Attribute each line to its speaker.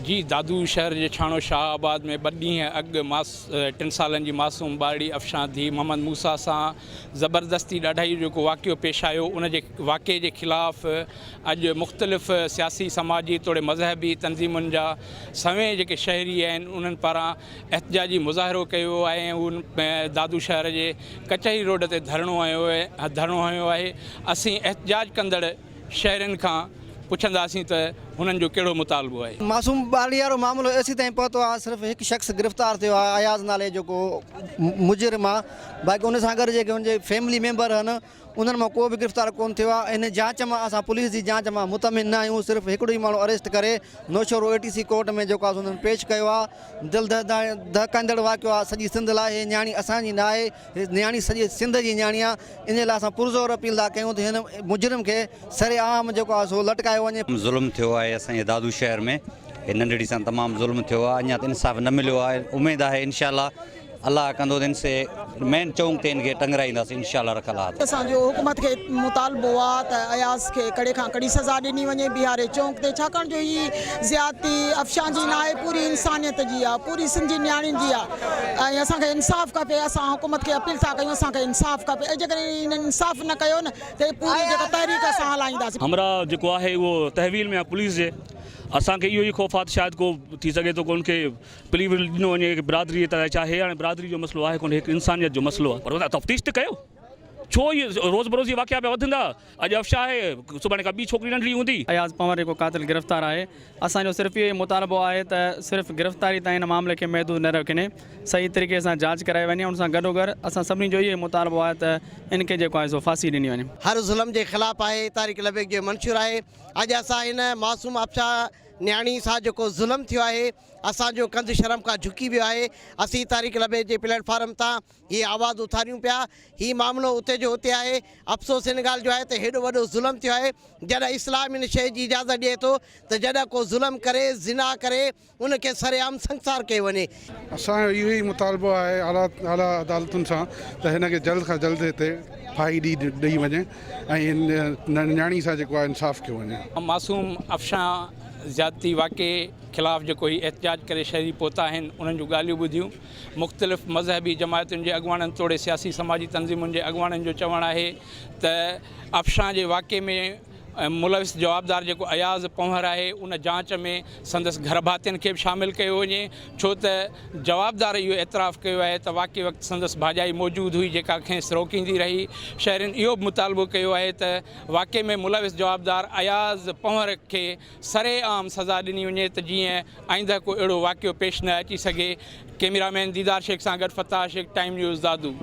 Speaker 1: जी दादू शहर जे छाणो शाहबाद में 2 ॾींहं अॻु 3 सालनि जी मासूम ॿारड़ी अफ़शां धी मोहम्मद मूसा सां ज़बरदस्ती ॾाढाई जेको वाक़ियो पेश आयो, उन जे वाक़े जे ख़िलाफ़ अॼु मुख़्तलिफ़ सियासी समाजी तोड़े मज़हबी तंज़ीमुनि जा सवें जेके शहरी आहिनि उन्हनि पारां एहतजाजी मुज़ाहिरो कयो आहे। उन दादू शहर जे कचहरी रोड ते धरणो हयो आहे। असीं एहतजाज कंदड़ शहरनि खां पुछंदासीं त हुननि जो कहिड़ो मुतालबो आहे।
Speaker 2: मासूम ॿारड़ी वारो मामिलो एसी ताईं पहुतो आहे, सिर्फ़ु हिकु शख़्स गिरफ़्तार थियो आहे अयाज़ नाले जेको मुजरिम आहे। बाक़ी उन सां गॾु जेके हुनजे फैमिली मेंबर आहिनि उन्हनि मां को बि गिरफ़्तार कोन थियो आहे। इन जांच मां असां पुलिस जी जांच मां मुतमिन न आहियूं। सिर्फ़ु हिकिड़ो ई माण्हू अरेस्ट करे नौशहरो ATC कोर्ट में जेको आहे हुननि पेश कयो आहे। दिलि दहकाईंदड़ वाक़ियो आहे। सॼी सिंध लाइ हे न्याणी असांजी न आहे, न्याणी सॼी सिंध जी न्याणी आहे। इन लाइ असां पुरज़ोर अपील था कयूं त हिन मुजरिम खे सरेआम जेको आहे सो लटकायो वञे।
Speaker 3: ज़ुल्म थियो आहे असांजे दादू शहर में, नंढड़ी सां तमामु ज़ुल्म थियो आहे। अञा त इंसाफ़ न मिलियो आहे। उमेद आहे इंशाअल्लाह अल्लाह कंदो दिन से मेन चौंक ते इनखे टंगराईंदासीं इंशाअल्लाह रखल आहे।
Speaker 4: असांजो हुकूमत खे मुतालबो आहे त अयाज़ खे कड़े खां कड़ी सज़ा ॾिनी वञे बिहारे चौंक ते, छाकाणि जो हीअ ज़्यादती अफ़शां जी न आहे, पूरी इंसानियत जी आहे, पूरी सिंध जी न्याणियुनि जी आहे। ऐं असांखे इंसाफ़ खपे। असां हुकूमत खे अपील था कयूं असांखे इंसाफ़ खपे। ऐं जेकॾहिं हिननि इंसाफ़ न कयो न त पूरी जेका तहरीक असां हलाईंदासीं।
Speaker 5: हमरा जेको आहे उहो तहवील में आहे पुलिस जे। असांखे इहो ई ख़ौफ़ आहे शायदि को थी सघे थो को उनखे प्ली ॾिनो वञे बिरादरी त चाहे हाणे बिरादरी जो मसइलो आहे कोन, हिकु इंसानियत जो मसइलो आहे। पर तफ़्तीश त कयो, छो इहे रोज़ बरोज़ ये वाक़िया पिया वधंदा। अॼु अफ़शां आहे, सुभाणे का ॿी छोकिरी नंढड़ी हूंदी।
Speaker 6: अयाज़ पंवर जेको क़ातिल गिरफ़्तार आहे, असांजो सिर्फ़ु इहो मुतालबो आहे त सिर्फ़ु गिरफ़्तारी ताईं हिन मामले खे महदूद न रखनि, सही तरीक़े सां जांच कराई वञे। उन सां गॾोगॾु असां सभिनी जो इहो मुतालबो आहे त इनखे जेको आहे सो फांसी ॾिनी वञे।
Speaker 2: हर ज़ुल्म जे ख़िलाफ़ आहे। तारिक लबेक जो मंशूर आहे। अॼु असां हिन मासूम अफ़शां न्याणी सां जेको ज़ुल्म थियो आहे, असांजो कंध शर्म खां झुकी वियो आहे। असीं तारिक लबेक जे प्लेटफॉर्म तां हीअ आवाज़ उथारियूं पिया। हीअ मामिलो उते जो उते आहे। अफ़सोस हिन ॻाल्हि जो आहे त हेॾो वॾो ज़ुल्म थियो आहे। जॾहिं इस्लाम इन शइ जी इजाज़त ॾिए थो त जॾहिं को ज़ुल्म करे, ज़िना करे, उनखे सरेआम संसार कयो वञे।
Speaker 7: असांजो इहो ई मुतालबो आहे आला अदालतुनि सां त हिनखे जल्द खां जल्द हिते फाही ॾेई वञे ऐं न्याणी सां जेको आहे इंसाफ़ कयो वञे।
Speaker 1: मासूम अफ़शां ज़्यादती वाक़े ख़िलाफ़ जेको ही एहतजाज करे शहरी पहुता आहिनि उन्हनि जूं ॻाल्हियूं ॿुधियूं। मुख़्तलिफ़ मज़हबी जमायतुनि जे अॻुवाणनि तोड़े सियासी समाजी तंज़ीमुनि जे अॻुवाणनि जो चवणु आहे त अफ़शां जे वाक़े में मुलविस जवाबदार जेको अयाज़ पंवर आहे उन जांच में संदसि घर भातियुनि खे बि शामिलु कयो वञे, छो त जवाबदार इहो एतिराफ़ कयो आहे त वाक़ई वक़्तु संदसि भाॼाई मौजूदु हुई जेका खेसि रोकींदी रही। शहरनि इहो बि मुतालबो कयो आहे त वाक़े में मुलविस जवाबदार अयाज़ पंवर खे सरेआम सज़ा ॾिनी वञे त जीअं आईंदा को अहिड़ो वाक़ियो पेश न अची सघे। कैमरामैन दीदार शेख सां गॾु फ़ताह शेख, टाइम न्यूज़ दादू।